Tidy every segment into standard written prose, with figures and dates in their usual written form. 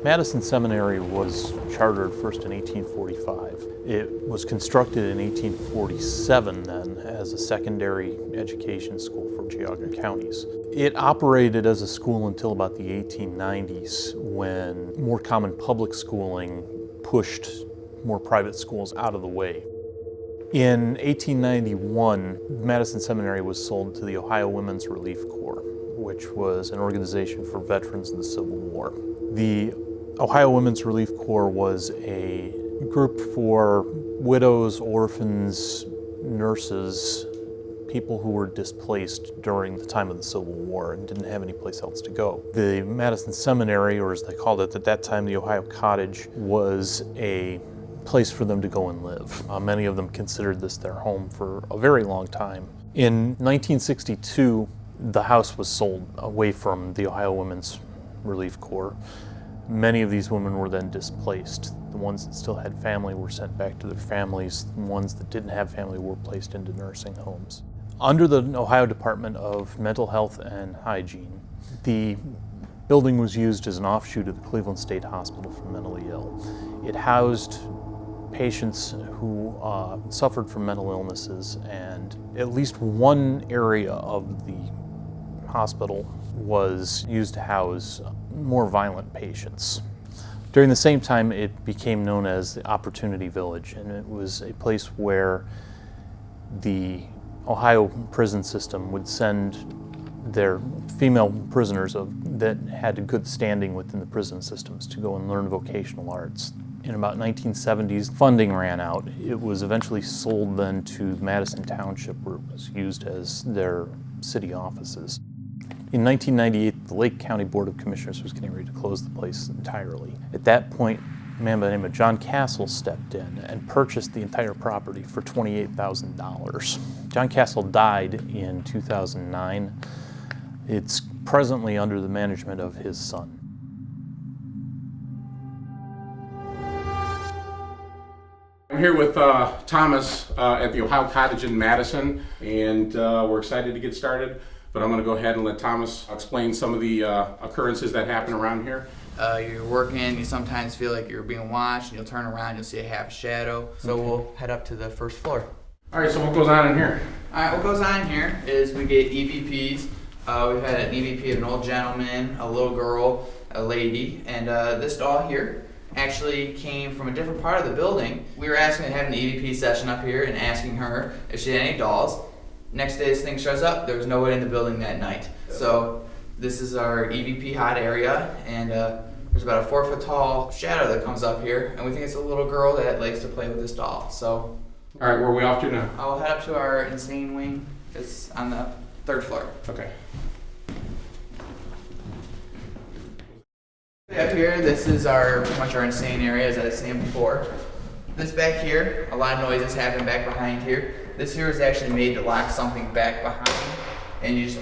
Madison Seminary was chartered first in 1845. It was constructed in 1847 then as a secondary education school for Geauga counties. It operated as a school until about the 1890s when more common public schooling pushed more private schools out of the way. In 1891, Madison Seminary was sold to the Ohio Women's Relief Corps, which was an organization for veterans of the Civil War. The Ohio Women's Relief Corps was a group for widows, orphans, nurses, people who were displaced during the time of the Civil War and didn't have any place else to go. The Madison Seminary, or as they called it at that time, the Ohio Cottage, was a place for them to go and live. Many of them considered this their home for a very long time. In 1962, the house was sold away from the Ohio Women's Relief Corps. Many of these women were then displaced. The ones that still had family were sent back to their families. The ones that didn't have family were placed into nursing homes. Under the Ohio Department of Mental Health and Hygiene, the building was used as an offshoot of the Cleveland State Hospital for mentally ill. It housed patients who suffered from mental illnesses, and at least one area of the hospital was used to house more violent patients. During the same time, it became known as the Opportunity Village, and it was a place where the Ohio prison system would send their female prisoners that had a good standing within the prison systems to go and learn vocational arts. In about 1970s, funding ran out. It was eventually sold then to Madison Township, where it was used as their city offices. In 1998, the Lake County Board of Commissioners was getting ready to close the place entirely. At that point, a man by the name of John Castle stepped in and purchased the entire property for $28,000. John Castle died in 2009. It's presently under the management of his son. I'm here with Thomas at the Ohio Cottage in Madison, and we're excited to get started. But I'm going to go ahead and let Thomas explain some of the occurrences that happen around here. You're working, you sometimes feel like you're being watched, and you'll turn around, you'll see a half shadow. So we'll head up to the first floor. All right, so what goes on in here? All right, what goes on here is we get EVPs. We've had an EVP of an old gentleman, a little girl, a lady, and this doll here actually came from a different part of the building. We were asking to have an EVP session up here and asking her if she had any dolls. Next day this thing shows up, there was nobody in the building that night. So this is our EVP hot area, and there's about a 4-foot tall shadow that comes up here, and we think it's a little girl that likes to play with this doll. So, all right, where are we off to now? I'll head up to our insane wing. It's on the 3rd floor. Okay. Up here, this is pretty much our insane area, as I was saying before. This back here, a lot of noises happen back behind here. This here is actually made to lock something back behind. And you just,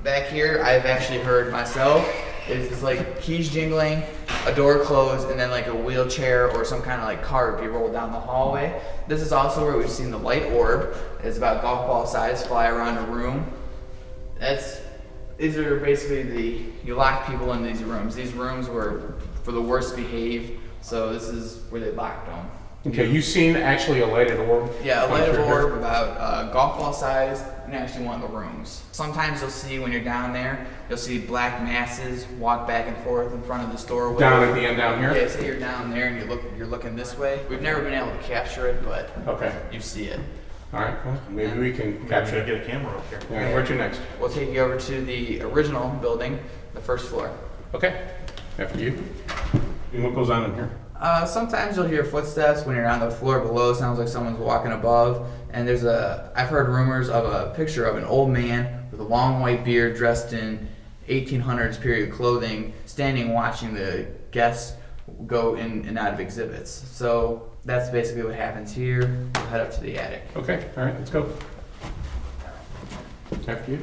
back here, I've actually heard myself, it's like keys jingling, a door closed, and then like a wheelchair or some kind of like cart be rolled down the hallway. This is also where we've seen the light orb. It's about golf ball size, fly around a room. These are basically you lock people in these rooms. These rooms were for the worst behaved, so this is where they locked them. Okay, you've seen actually a lighted orb? Yeah, a lighted orb about golf ball size in actually one of the rooms. Sometimes you'll see when you're down there, you'll see black masses walk back and forth in front of this doorway. Down at the end down here? Yeah, say you're down there and you're looking this way. We've never been able to capture it, but you see it. All right, well, maybe we can capture it. Get a camera up here. Yeah, where's your next? We'll take you over to the original building, the 1st floor. Okay, after you. And what goes on in here? Sometimes you'll hear footsteps when you're on the floor below. It sounds like someone's walking above. And I've heard rumors of a picture of an old man with a long white beard dressed in 1800s period clothing, standing watching the guests go in and out of exhibits. So that's basically what happens here. We'll head up to the attic. Okay, all right, let's go. After you.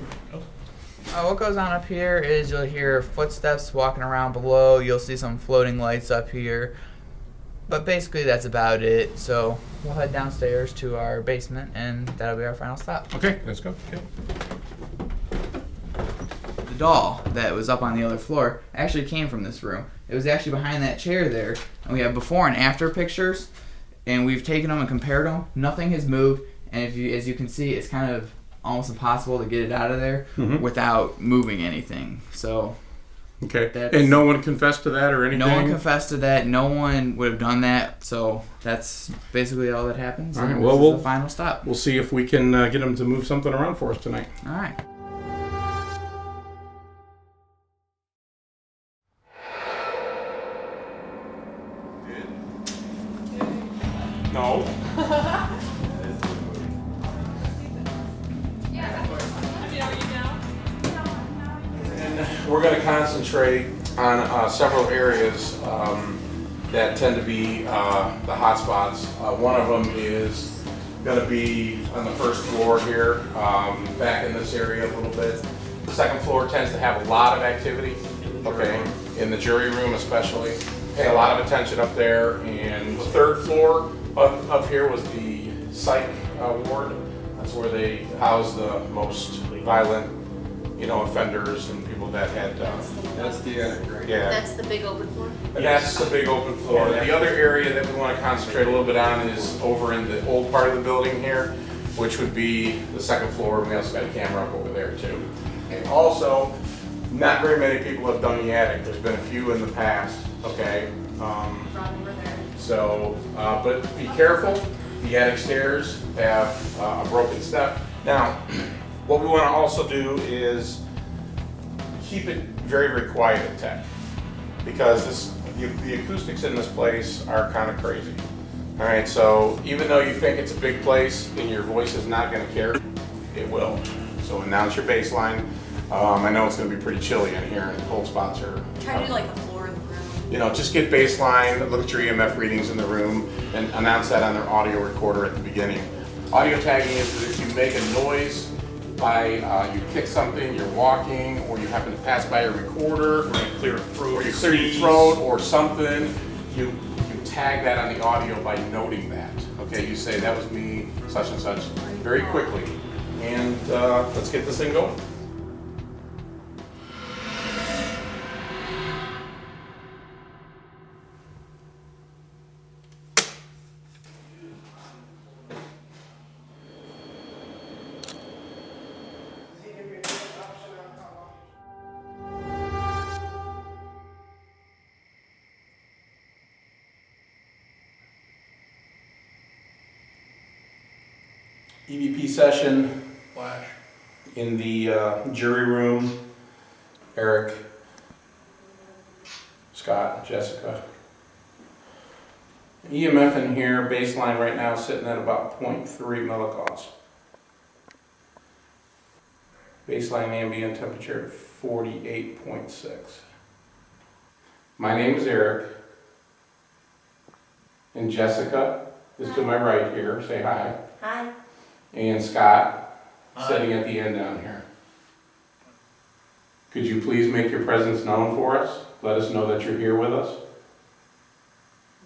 What goes on up here is you'll hear footsteps walking around below. You'll see some floating lights up here. But basically that's about it. So we'll head downstairs to our basement, and that'll be our final stop. Okay, let's go. Okay. The doll that was up on the other floor actually came from this room. It was actually behind that chair there, and we have before and after pictures, and we've taken them and compared them. Nothing has moved, and as you can see, it's kind of almost impossible to get it out of there without moving anything. So. Okay. And no one confessed to that or anything? No one confessed to that. No one would have done that. So that's basically all that happens. All right. And Well, this is the final stop. We'll see if we can get them to move something around for us tonight. All right. No. We're going to concentrate on several areas that tend to be the hot spots. One of them is going to be on the first floor here, back in this area a little bit. The second floor tends to have a lot of activity, okay, in the jury room especially. Pay a lot of attention up there. And the third floor up here was the psych ward. That's where they house the most violent, offenders and people that had. That's the attic, right? Yeah. That's the big open floor? That's the big open floor. The other area that we want to concentrate a little bit on is over in the old part of the building here, which would be the second floor. We also got a camera up over there too. And also, not very many people have done the attic. There's been a few in the past, okay? So, but be careful. The attic stairs have a broken step. Now, what we want to also do is keep it very, very quiet and tech, because the acoustics in this place are kind of crazy. All right, so even though you think it's a big place and your voice is not going to carry, it will. So announce your baseline. I know it's going to be pretty chilly in here, and the cold spots are. Try to do like the floor in the room. Just get baseline, look at your EMF readings in the room, and announce that on their audio recorder at the beginning. Audio tagging is if you make a noise by you kick something, you're walking, or you happen to pass by a recorder, or you clear your throat or something, you tag that on the audio by noting that. Okay, you say that was me, such and such, very quickly. And let's get this thing going. EVP session in the jury room. Eric, Scott, Jessica. EMF in here, baseline right now, sitting at about 0.3 milligauss. Baseline ambient temperature 48.6. My name is Eric, and Jessica is to my right here. Say hi. Hi. And Scott, sitting at the end down here. Could you please make your presence known for us? Let us know that you're here with us.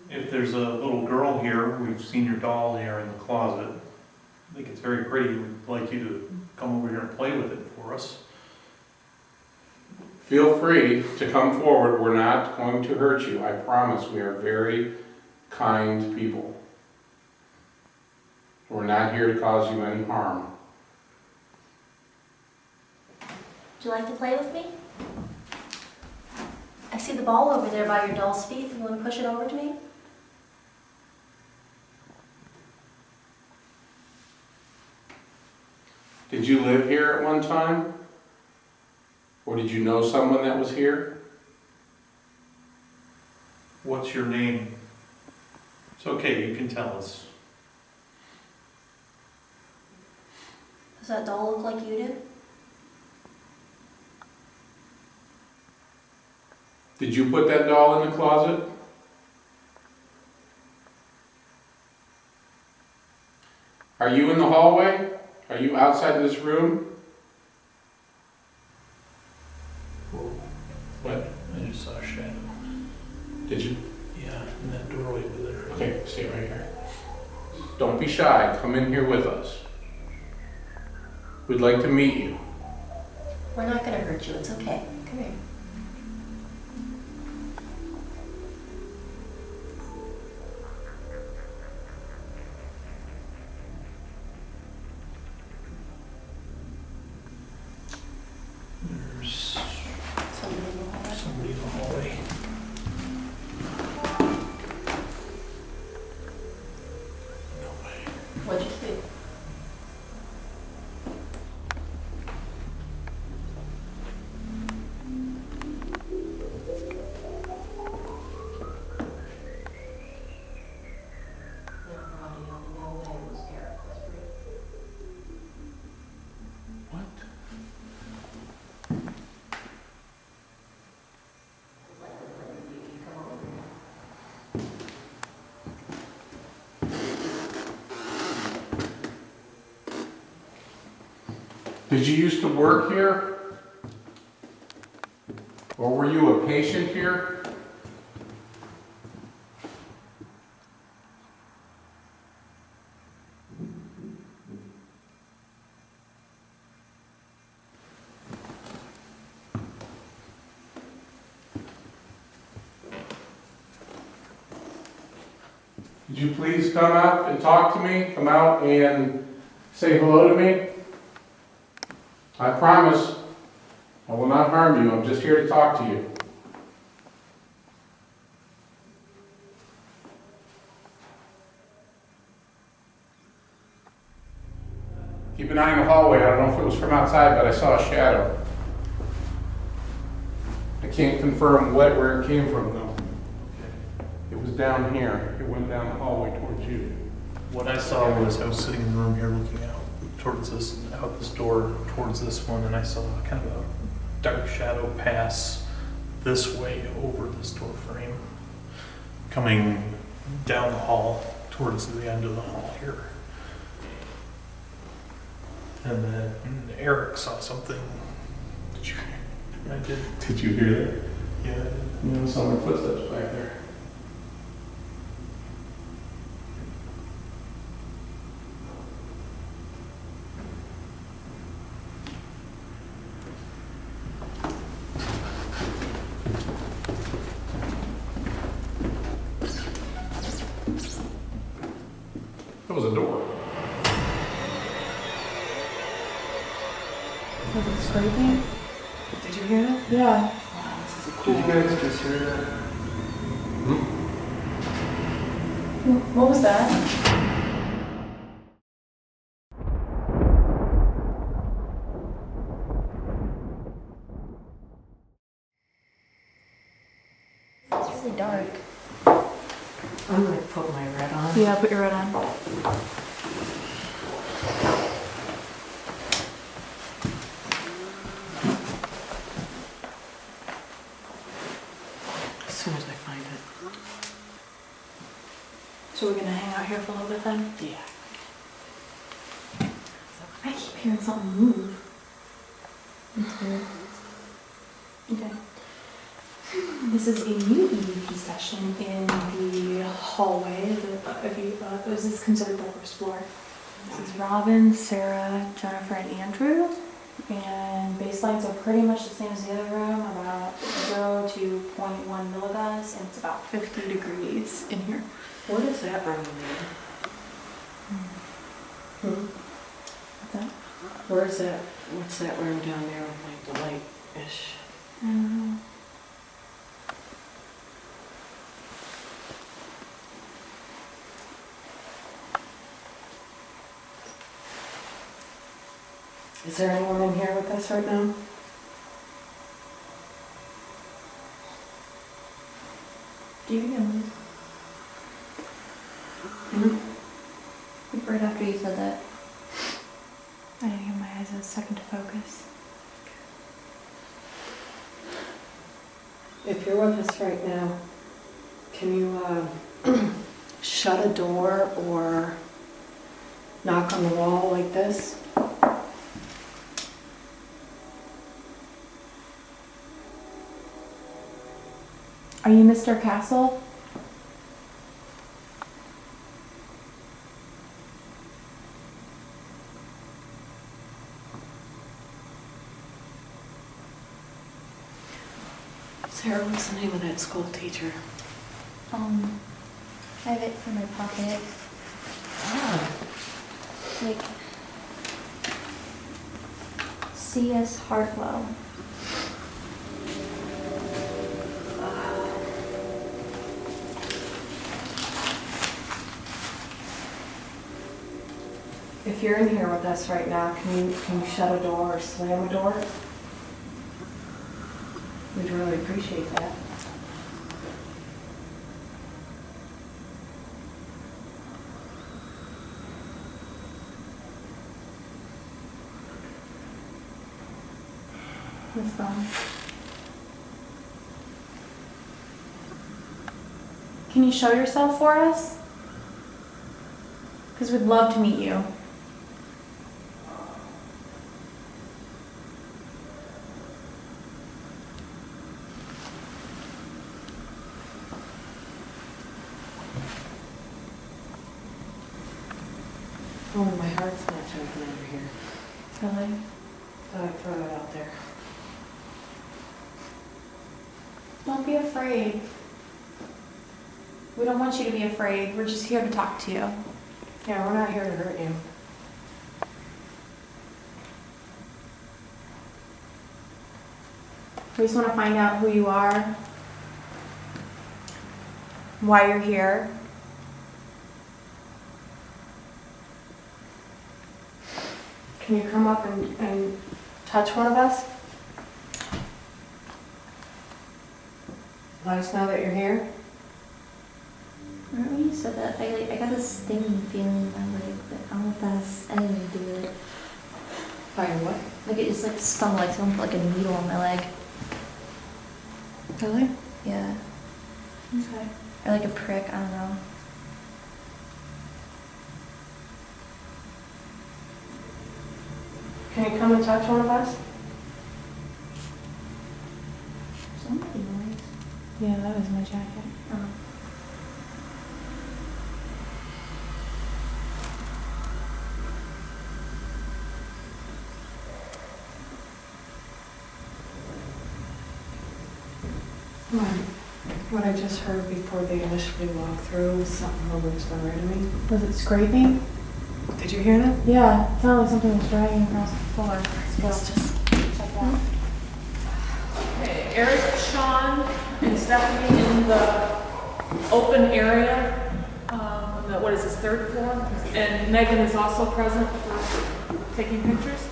If there's a little girl here, we've seen your doll here in the closet. I think it's very pretty. We'd like you to come over here and play with it for us. Feel free to come forward. We're not going to hurt you. I promise. We are very kind people. We're not here to cause you any harm. Would you like to play with me? I see the ball over there by your doll's feet. You want to push it over to me? Did you live here at one time? Or did you know someone that was here? What's your name? It's okay, you can tell us. Does that doll look like you do? Did you put that doll in the closet? Are you in the hallway? Are you outside of this room? Whoa. What? I just saw a shadow. Did you? Yeah, in that doorway over there. Okay, stay right here. Don't be shy. Come in here with us. We'd like to meet you. We're not gonna hurt you, it's okay. Come here. There's Somebody in the hallway. somebody in the hallway. No way. What'd you see? What? Did you used to work here? Or were you a patient here? Could you please come out and talk to me? Come out and say hello to me? I promise I will not harm you. I'm just here to talk to you. Keep an eye on the hallway. I don't know if it was from outside, but I saw a shadow. I can't confirm where it came from, though. It was down here. It went down the hallway towards you. What I saw was I was sitting in the room here looking out towards this, out this door towards this one, and I saw kind of a dark shadow pass this way over this door frame, coming down the hall towards the end of the hall here. And then Eric saw something. Did you hear? I did. Did you hear that? Yeah, I did. You know, some footsteps back there. That was a door. Was it scraping? Did you hear that? Yeah. Wow, this is cool. Did you guys just hear that? What was that? It's really dark. I'm gonna put my red on. Yeah, put your red on. As soon as I find it. So we're gonna hang out here for a little bit then? Yeah. I keep hearing something move. It's weird. Okay. This is a new EVP session in the hallway. This is considered the first floor. This is Robin, Sarah, Jennifer, and Andrew. And baselights are pretty much the same as the other room, about 0 to 0.1 milligauss, and it's about 50 degrees in here. What is that room mean? What's that? Where is that? What's that room down there with like the light-ish? Is there anyone in here with us right now? Do you hear me? Right after you said that. I didn't give my eyes a second to focus. If you're with us right now, can you shut a door or knock on the wall like this? Are you Mr. Castle? Sarah, what's the name of that school teacher? I have it in my pocket. Like, C.S. Hartwell. If you're in here with us right now, can you shut a door or slam a door? We'd really appreciate that. This phone. Can you show yourself for us? Because we'd love to meet you. Oh, my heart's not jumping over here. Really? Thought I'd throw it out there. Don't be afraid. We don't want you to be afraid. We're just here to talk to you. Yeah, we're not here to hurt you. We just want to find out who you are, why you're here. Can you come up and touch one of us? Let us know that you're here. Remember when you said that? I got this stinging feeling in my leg, but I don't know if that has anything to do with it. By what? Like it just like stung, like someone put like a needle on my leg. Really? Yeah. Okay. Or like a prick, I don't know. Can you come and touch one of us? Somebody noise. Yeah, that was my jacket. Oh. What I just heard before they initially walked through was something nobody's been right to me. Was it scraping? Did you hear that? Yeah, it sounded like something was dragging across the floor. Let's just check it out. Okay, Eric, Sean, and Stephanie in the open area, on the, what is this, third floor? And Megan is also present for taking pictures.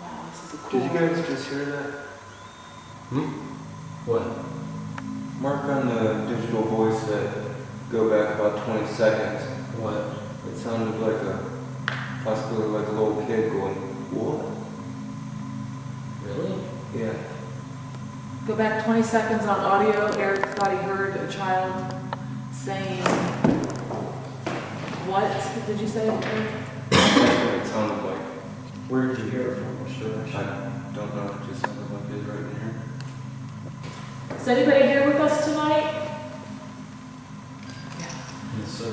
Wow, this is a cool. Did you guys just hear that? What? Mark on the digital voice that go back about 20 seconds. What? It sounded like possibly like a little kid going, what? Really? Yeah. Go back 20 seconds on audio. Eric thought he heard a child saying, what did you say? Eric? That's what it sounded like. Where did you hear it from? I don't know, it just sounded like it right in here. Is anybody here with us tonight? Yes, sir.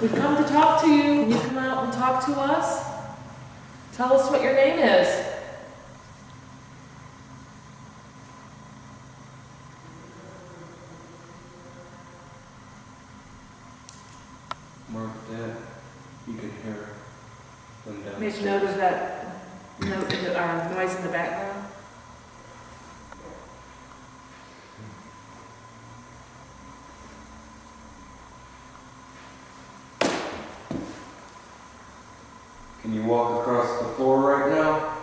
We've come to talk to you. Can you come out and talk to us? Tell us what your name is. Mark that, you can hear them down. Make note of that note in the, noise in the background. Can you walk across the floor right now?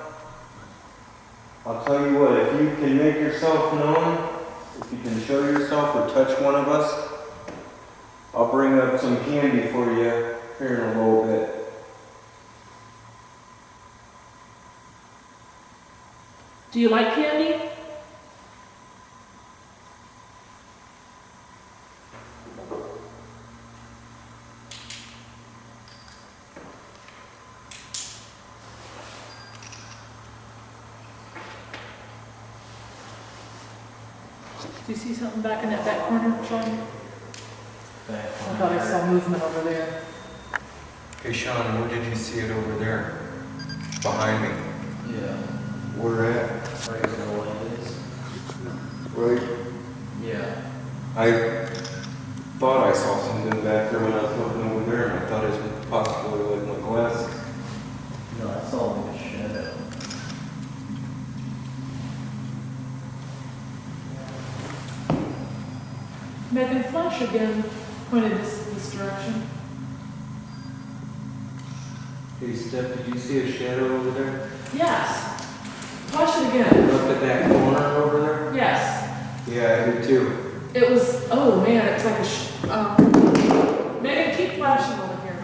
I'll tell you what, if you can make yourself known, if you can show yourself or touch one of us, I'll bring up some candy for you here in a little bit. Do you like candy? Do you see something back in that back corner, Sean? I thought I saw movement over there. Hey Sean, what did you see it over there? Behind me. Yeah. Where at? Right, so Right? Yeah. I thought I saw something back there when I was looking over there, and I thought it was possibly like my glasses. No, I saw like a shadow. Megan, flash again, pointed this direction. Hey Steph, did you see a shadow over there? Yes. Flash it again. Up at that corner over there? Yes. Yeah, I did too. It was, oh man, it's like Megan, keep flashing over here.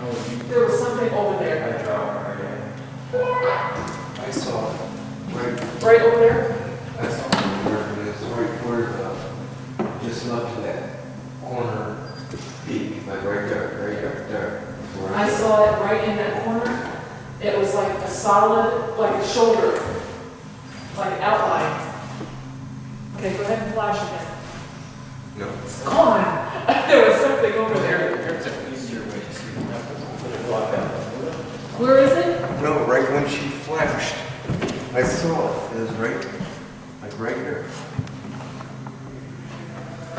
There was something over there. I dropped right. I saw it. Right over there? I saw it where it is, right where just left of that corner peak, like right there. Where I saw it right in that corner. It was like a solid, like a shoulder, like outline. Okay, go ahead and flash again. No. It's gone. There was something over there. There's an easier way to see it. Put a block out. Where is it? No, right when she flashed. I saw it. It was right there.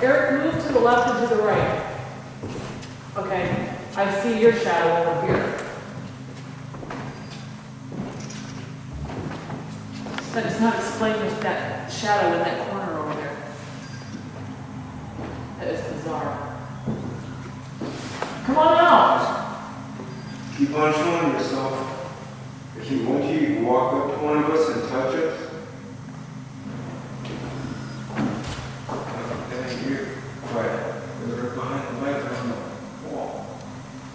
Eric, move to the left and to the right. Okay, I see your shadow over here. That is not explaining that shadow in that corner over there. That is bizarre. Come on out. Keep on showing yourself. If you want to, you can walk up to one of us and touch us.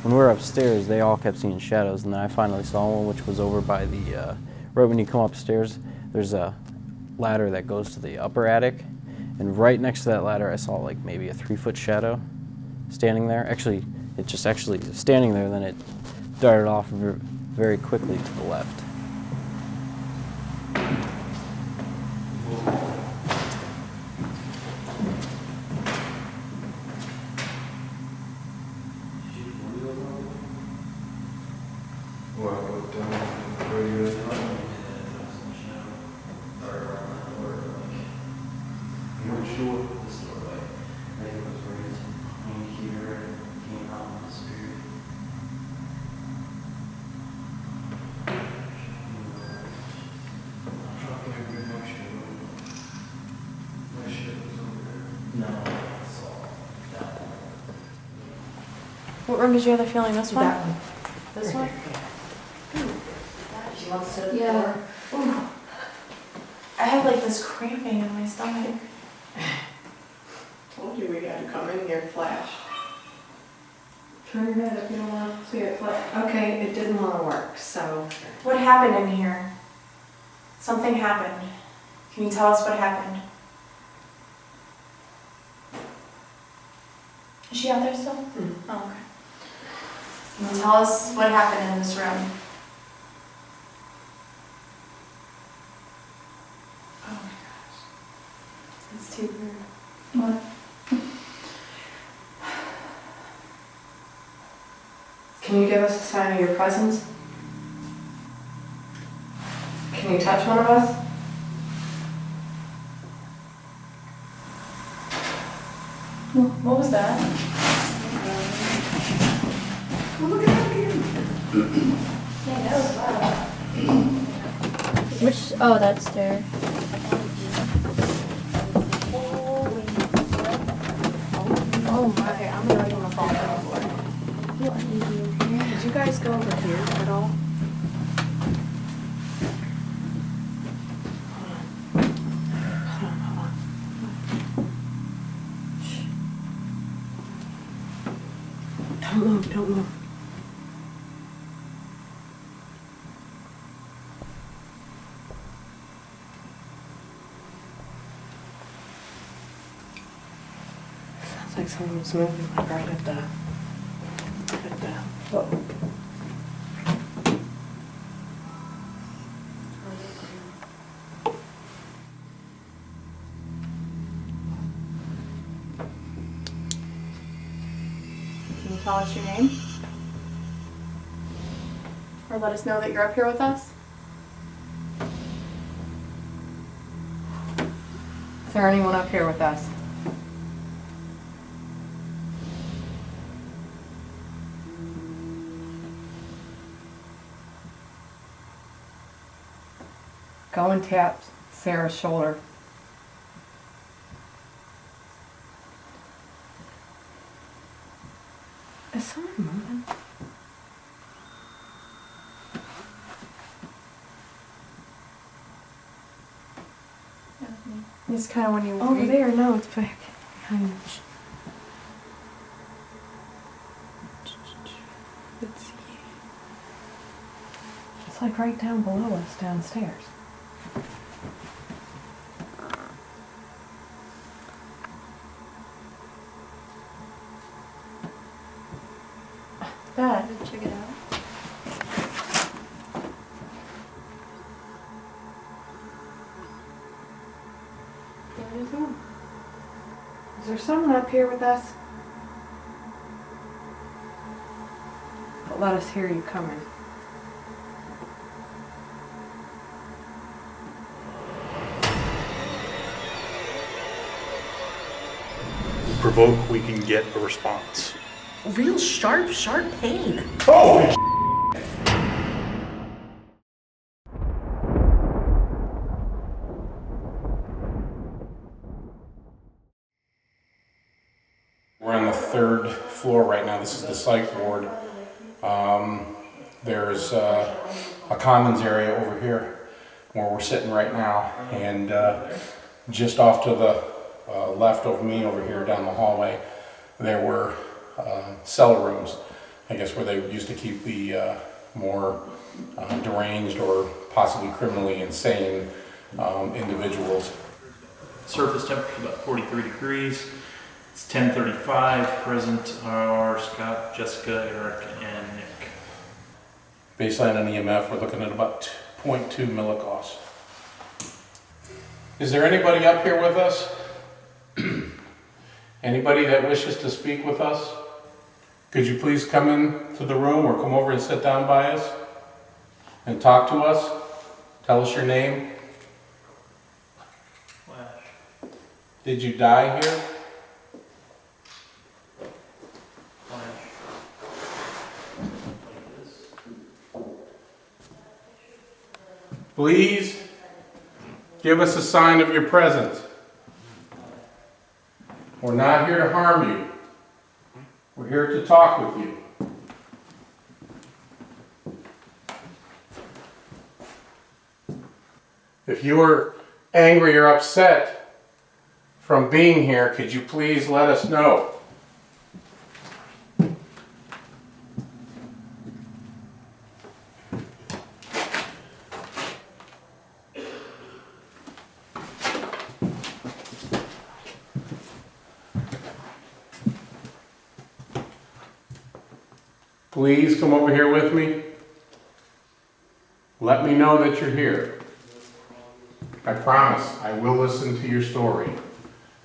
When we were upstairs, they all kept seeing shadows, and then I finally saw one, which was over by the, right when you come upstairs, there's a ladder that goes to the upper attic, and right next to that ladder, I saw like maybe a 3-foot shadow standing there. Actually, it just actually standing there, then it darted off very quickly to the left. What room did you have the feeling? This one? That one. This one? Do you want to sit Yeah. Ooh. I had like this cramping in my stomach. Told you we had to come in here flash. Turn your head if you don't want to see it flash. Okay, it didn't want to work, so. What happened in here? Something happened. Can you tell us what happened? Is she out there still? Oh, okay. Can you tell us what happened in this room? Oh my gosh. It's too weird. What? Can you give us a sign of your presence? Can you touch one of us? What was that? Oh, look at that again. Yeah, that was loud. Which, oh, that's there. Oh my, I'm really gonna fall overboard. Did you guys go over here at all? Don't move. Sounds like someone was moving like right at the, whoa. Can you tell us your name? Or let us know that you're up here with us? there anyone up here with us? Go and tap Sarah's shoulder. Is someone moving? It's kind of when you Over there, no, it's back behind. Let's see. It's like right down below us downstairs. That. Check it out. Is there someone up here with us? But let us hear you coming. Provoke, we can get a response. Real sharp pain. Holy We're on the 3rd floor right now. This is the psych ward. There's a commons area over here where we're sitting right now, and just off to the left of me over here down the hallway, there were cellar rooms, I guess, where they used to keep the more deranged or possibly criminally insane individuals. Surface temperature about 43 degrees. It's 10:35. Present are Scott, Jessica, Eric, and Nick. Baseline on EMF, we're looking at about 0.2 milligauss. Is there anybody up here with us? Anybody that wishes to speak with us? Could you please come in to the room or come over and sit down by us and talk to us? Tell us your name. Flash. Did you die here? Please give us a sign of your presence. We're not here to harm you. We're here to talk with you. If you are angry or upset from being here, could you please let us know? Please come over here with me. Let me know that you're here. I promise I will listen to your story,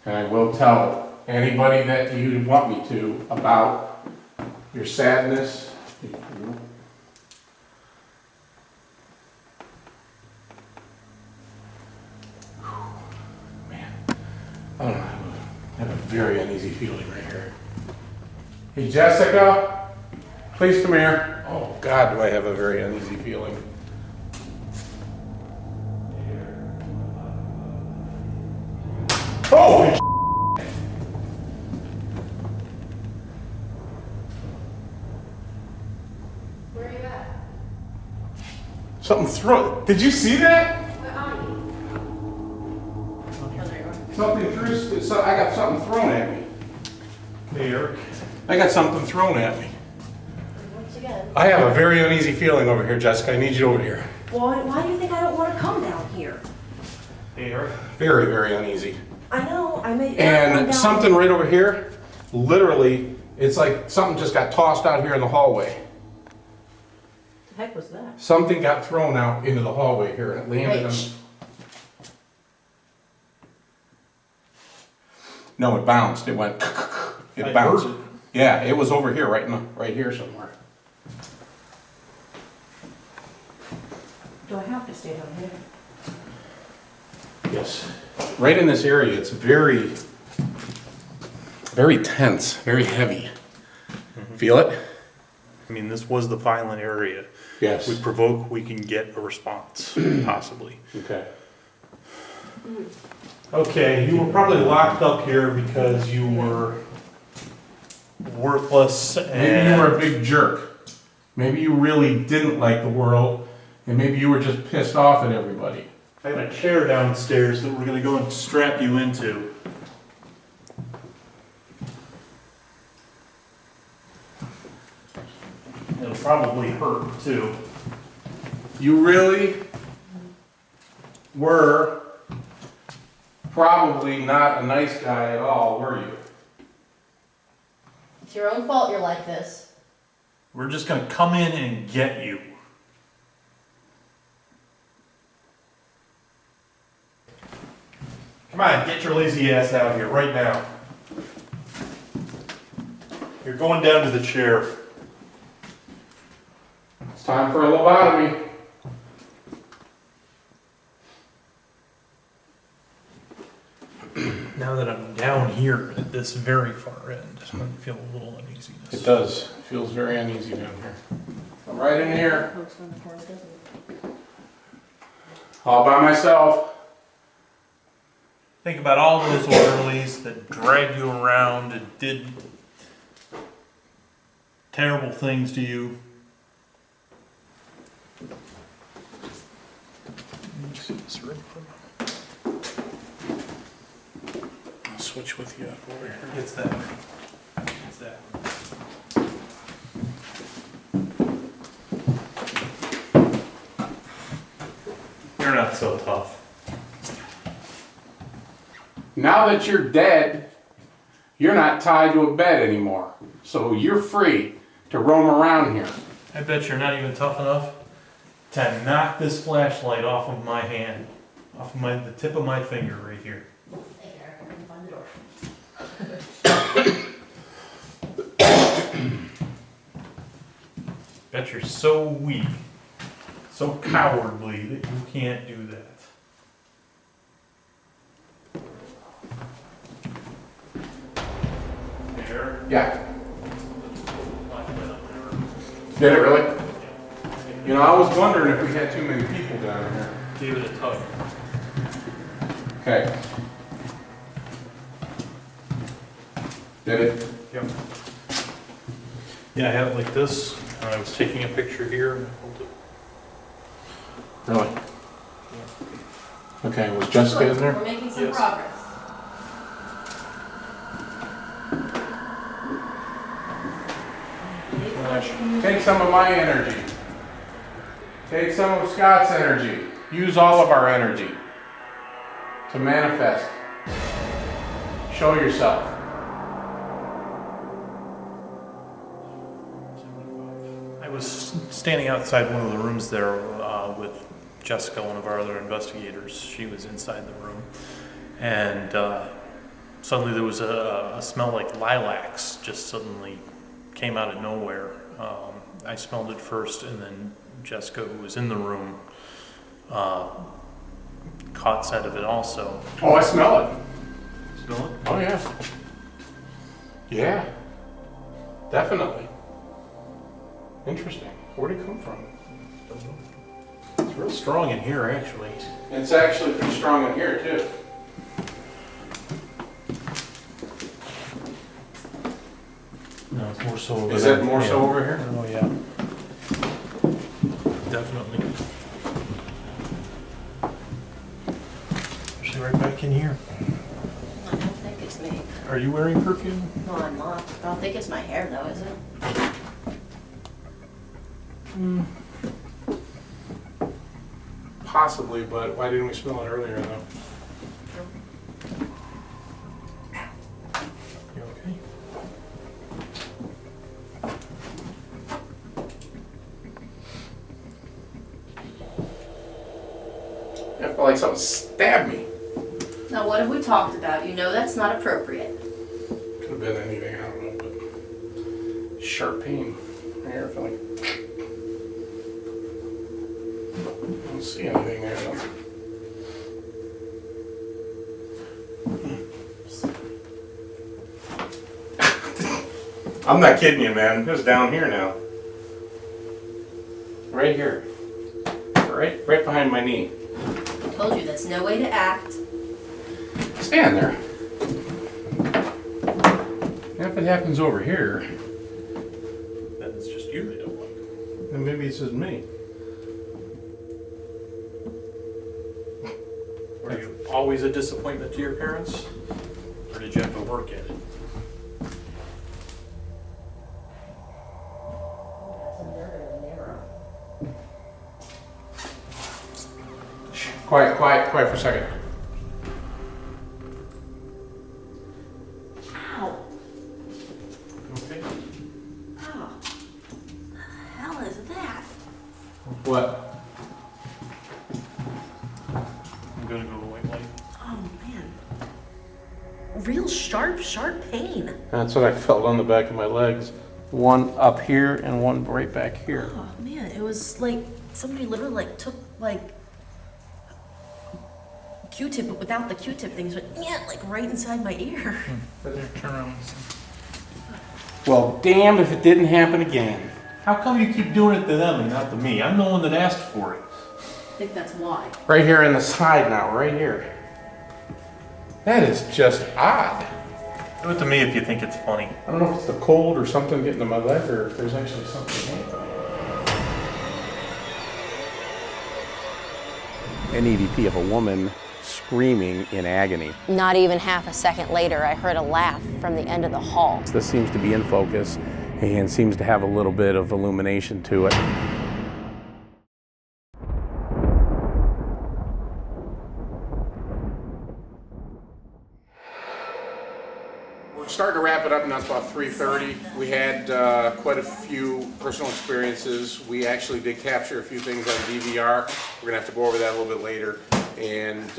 and I will tell anybody that you want me to about your sadness. Man, I don't know, I have a very uneasy feeling right here. Hey, Jessica. Please come here. Oh God, do I have a very uneasy feeling. Holy Where are you at? something thrown. Did you see that? Something threw. So I got something thrown at me. Hey, Eric. I got something thrown at me. I have a very uneasy feeling over here, Jessica. I need you over here. Why do you think I don't want to come down here? Hey, Eric. Very, very uneasy. I know, I made Eric come And down. something right over here, literally, it's like something just got tossed out here in the hallway. The heck was that? Something got thrown out into the hallway here and it landed on. No, it bounced. It went. It bounced. heard it. Yeah, it was over here, right here somewhere. Do I have to stay down here? Yes. Right in this area, it's very, very tense, very heavy. Feel it? I mean, this was the violent area. Yes. We provoke, we can get a response, possibly. Okay. Okay, you were probably locked up here because you were worthless and... Maybe you were a big jerk. Maybe you really didn't like the world, and maybe you were just pissed off at everybody. I have a chair downstairs that we're going to go and strap you into. It'll probably hurt, too. You really were probably not a nice guy at all, were you? It's your own fault you're like this. We're just going to come in and get you. Come on, get your lazy ass out here right now. You're going down to the chair. It's time for a lobotomy. Now that I'm down here at this very far end, I feel a little uneasiness. It does. It feels very uneasy down here. I'm right in here. All by myself. Think about all those orderlies that dragged you around and did terrible things to you. Let me see this real quick. I'll switch with you over here. It's that. It's that. You're not so tough. Now that you're dead, you're not tied to a bed anymore. So you're free to roam around here. I bet you're not even tough enough to knock this flashlight off of my hand. Off of the tip of my finger right here. Hey, Eric, I can find the door. Bet you're so weak, so cowardly that you can't do that. There. Yeah. Did it really? You know, I was wondering if we had too many people down here. Give it a tug. Okay. Did it? Yep. Yeah, I had it like this. I was taking a picture here and I hold it. Really? Okay, was Jessica in there? We're making some Yes. progress. Take some of my energy. Take some of Scott's energy. Use all of our energy to manifest. Show yourself. I was standing outside one of the rooms there with Jessica, one of our other investigators. She was inside the room. And suddenly there was a smell like lilacs just suddenly came out of nowhere. I smelled it first, and then Jessica, who was in the room, caught sight of it also. Oh, I smell it. Smell it? Oh, yeah. Yeah. Definitely. Interesting. Where'd it come from? It's real strong in here, actually. It's actually pretty strong in here, too. No, it's more so over Is there. it more so over here? Oh, yeah. Definitely. Actually, right back in here. I don't think it's me. Are you wearing perfume? No, I'm not. I don't think it's my hair though, is it? Possibly, but why didn't we smell it earlier, though? You okay? I felt like something stabbed me. Now, what have we talked about? You know that's not appropriate. Could have been anything, I don't know, but sharp pain. Here, I feel like. I don't see anything there, though. I'm not kidding you, man. It's down here now. Right here. Right behind my knee. I told you that's no way to act. Stand there. And if it happens over here, Then it's just you they don't like. then maybe it's just me. Were you always a disappointment to your parents? Or did you have to work at it? Quiet for a second. Ow. Okay. Oh. The hell is that? What? I'm gonna go to the white light. Oh man. Real sharp pain. That's what I felt on the back of my legs. One up here and one right back here. Oh man, it was like somebody literally like took like Q-tip, but without the Q-tip things, but yeah, like right inside my ear. Turn around. Well, damn if it didn't happen again. How come you keep doing it to them and not to me? I'm the one that asked for it. I think that's why. Right here on the side now, right here. That is just odd. Do it to me if you think it's funny. I don't know if it's the cold or something getting to my leg or if there's actually something happening. An EVP of a woman screaming in agony. Not even half a second later, I heard a laugh from the end of the hall. This seems to be in focus and seems to have a little bit of illumination to it. We're starting to wrap it up now. It's about 3:30. We had quite a few personal experiences. We actually did capture a few things on DVR. We're gonna have to go over that a little bit later and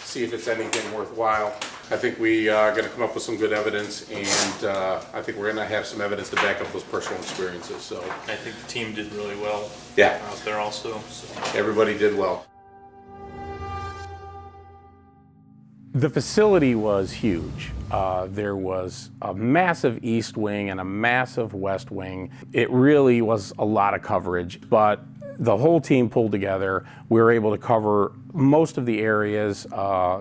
see if it's anything worthwhile. I think we are gonna come up with some good evidence, and I think we're gonna have some evidence to back up those personal experiences. So I think the team did really well. Yeah. Out there also. So. Everybody did well. The facility was huge. There was a massive east wing and a massive west wing. It really was a lot of coverage, but the whole team pulled together. We were able to cover most of the areas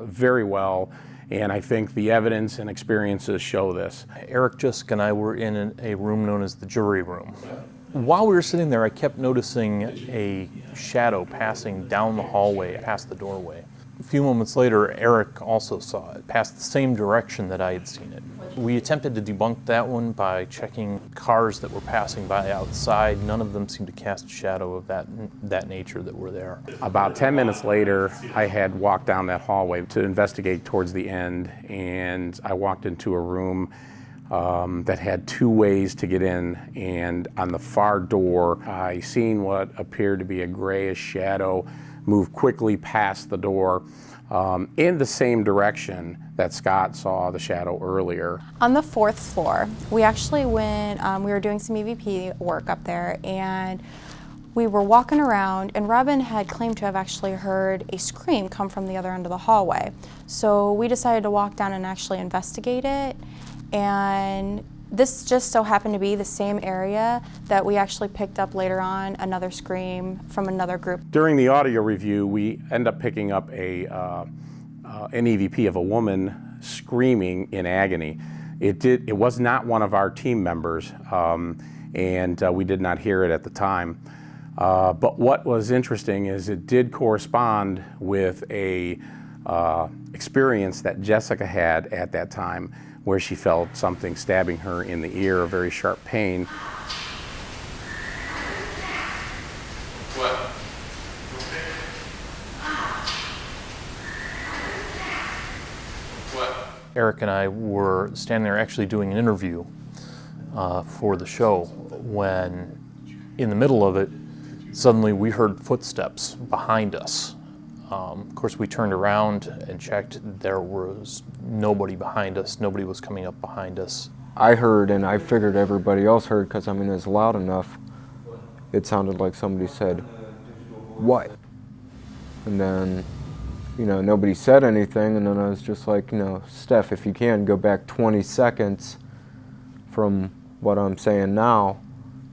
very well, and I think the evidence and experiences show this. Eric, Jessica, and I were in a room known as the jury room. While we were sitting there, I kept noticing a shadow passing down the hallway past the doorway. A few moments later, Eric also saw it, pass the same direction that I had seen it. We attempted to debunk that one by checking cars that were passing by outside. None of them seemed to cast a shadow of that nature that were there. About 10 minutes later, I had walked down that hallway to investigate towards the end, and I walked into a room that had two ways to get in, and on the far door, I seen what appeared to be a grayish shadow move quickly past the door in the same direction that Scott saw the shadow earlier. On the 4th floor, we actually went, we were doing some EVP work up there, and we were walking around, and Robin had claimed to have actually heard a scream come from the other end of the hallway. So we decided to walk down and actually investigate it, and this just so happened to be the same area that we actually picked up later on another scream from another group. During the audio review, we end up picking up an EVP of a woman screaming in agony. It was not one of our team members, and we did not hear it at the time. But what was interesting is it did correspond with a experience that Jessica had at that time, where she felt something stabbing her in the ear, a very sharp pain. What? What? Eric and I were standing there actually doing an interview for the show when, in the middle of it, suddenly we heard footsteps behind us. Of course, we turned around and checked. There was nobody behind us. Nobody was coming up behind us. I heard, and I figured everybody else heard, because I mean it was loud enough. It sounded like somebody said, "What?" And then, you know, nobody said anything, and then I was just like, you know, Steph, if you can, go back 20 seconds from what I'm saying now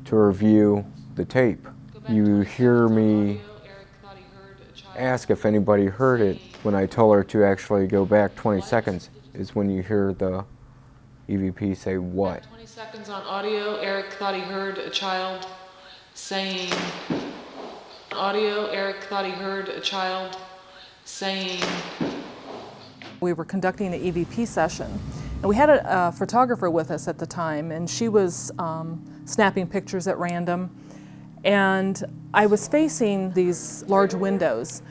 to review the tape. You hear me ask if anybody heard it when I tell her to actually go back 20 seconds is when you hear the EVP say what? 20 seconds on audio. Eric thought he heard a child saying, audio. Eric thought he heard a child saying. We were conducting an EVP session, and we had a photographer with us at the time, and she was snapping pictures at random. And I was facing these large windows.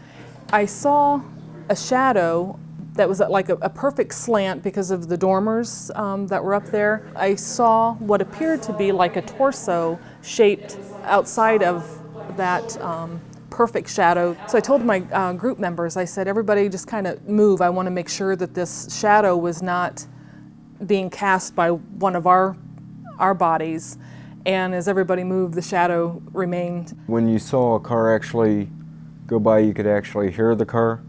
I saw a shadow that was like a perfect slant because of the dormers that were up there. I saw what appeared to be like a torso shaped outside of that perfect shadow. So I told my group members, I said, everybody just kind of move. I want to make sure that this shadow was not being cast by one of our bodies. And as everybody moved, the shadow remained. When you saw a car actually go by, you could actually hear the car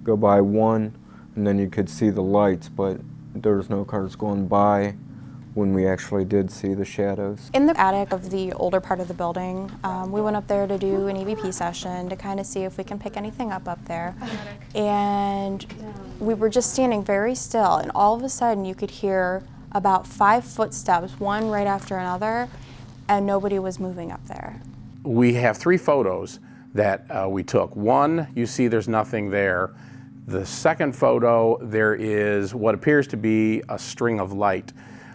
go by one, and then you could see the lights, but there was no cars going by when we actually did see the shadows. In the attic of the older part of the building, we went up there to do an EVP session to kind of see if we can pick anything up there. And we were just standing very still, and all of a sudden you could hear about 5 footsteps, one right after another, and nobody was moving up there. We have 3 photos that we took. One, you see there's nothing there. The second photo, there is what appears to be a string of light.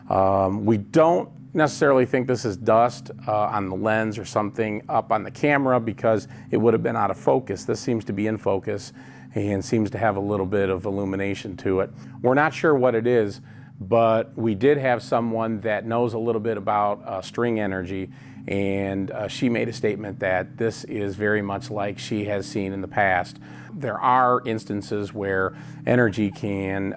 We don't necessarily think this is dust on the lens or something up on the camera because it would have been out of focus. This seems to be in focus and seems to have a little bit of illumination to it. We're not sure what it is, but we did have someone that knows a little bit about string energy, and she made a statement that this is very much like she has seen in the past. There are instances where energy can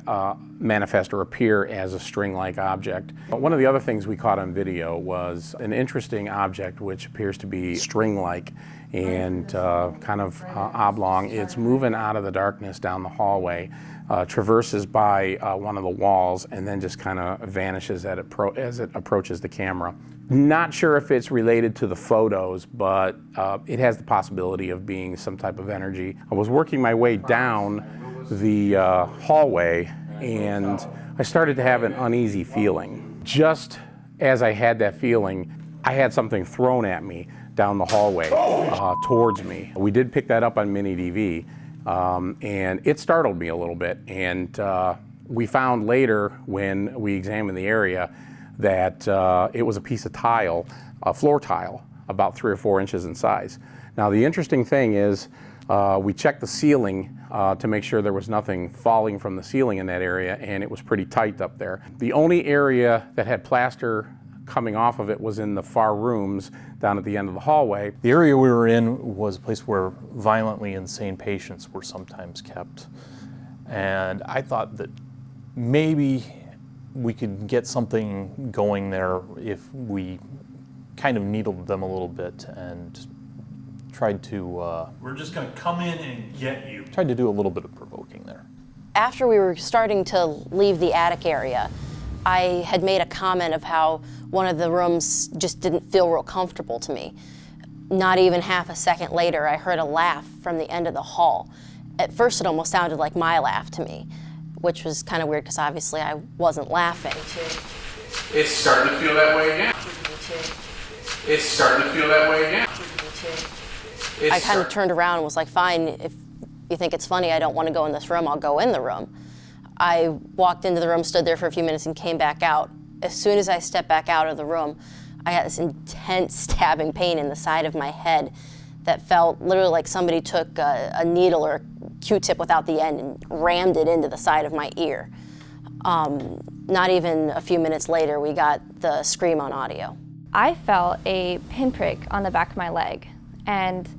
manifest or appear as a string-like object. But one of the other things we caught on video was an interesting object which appears to be string-like and kind of oblong. It's moving out of the darkness down the hallway, traverses by one of the walls, and then just kind of vanishes as it approaches the camera. Not sure if it's related to the photos, but it has the possibility of being some type of energy. I was working my way down the hallway, and I started to have an uneasy feeling. Just as I had that feeling, I had something thrown at me down the hallway towards me. We did pick that up on mini DV, and it startled me a little bit. And we found later when we examined the area that it was a piece of tile, a floor tile, about 3 or 4 inches in size. Now the interesting thing is we checked the ceiling to make sure there was nothing falling from the ceiling in that area, and it was pretty tight up there. The only area that had plaster coming off of it was in the far rooms down at the end of the hallway. The area we were in was a place where violently insane patients were sometimes kept. And I thought that maybe we could get something going there if we kind of needled them a little bit and tried to... We're just going to come in and get you. Tried to do a little bit of provoking there. After we were starting to leave the attic area, I had made a comment of how one of the rooms just didn't feel real comfortable to me. Not even half a second later, I heard a laugh from the end of the hall. At first, it almost sounded like my laugh to me, which was kind of weird because obviously I wasn't laughing. It's starting to feel that way again. It's starting to feel that way again. I kind of turned around and was like, fine, if you think it's funny, I don't want to go in this room, I'll go in the room. I walked into the room, stood there for a few minutes, and came back out. As soon as I stepped back out of the room, I got this intense stabbing pain in the side of my head that felt literally like somebody took a needle or a Q-tip without the end and rammed it into the side of my ear. Not even a few minutes later, we got the scream on audio. I felt a pinprick on the back of my leg, and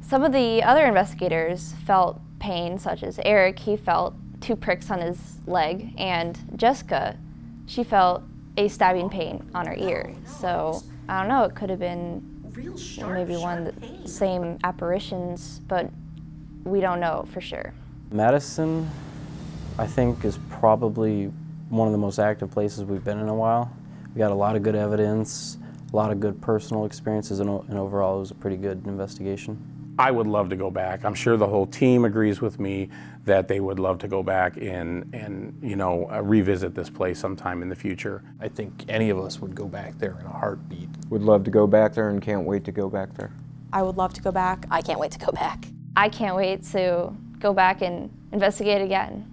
some of the other investigators felt pain, such as Eric, he felt 2 pricks on his leg, and Jessica, she felt a stabbing pain on her ear. So I don't know, it could have been maybe one of the same apparitions, but we don't know for sure. Madison, I think, is probably one of the most active places we've been in a while. We got a lot of good evidence, a lot of good personal experiences, and overall it was a pretty good investigation. I would love to go back. I'm sure the whole team agrees with me that they would love to go back and you know, revisit this place sometime in the future. I think any of us would go back there in a heartbeat. Would love to go back there and can't wait to go back there. I would love to go back. I can't wait to go back. I can't wait to go back and investigate again.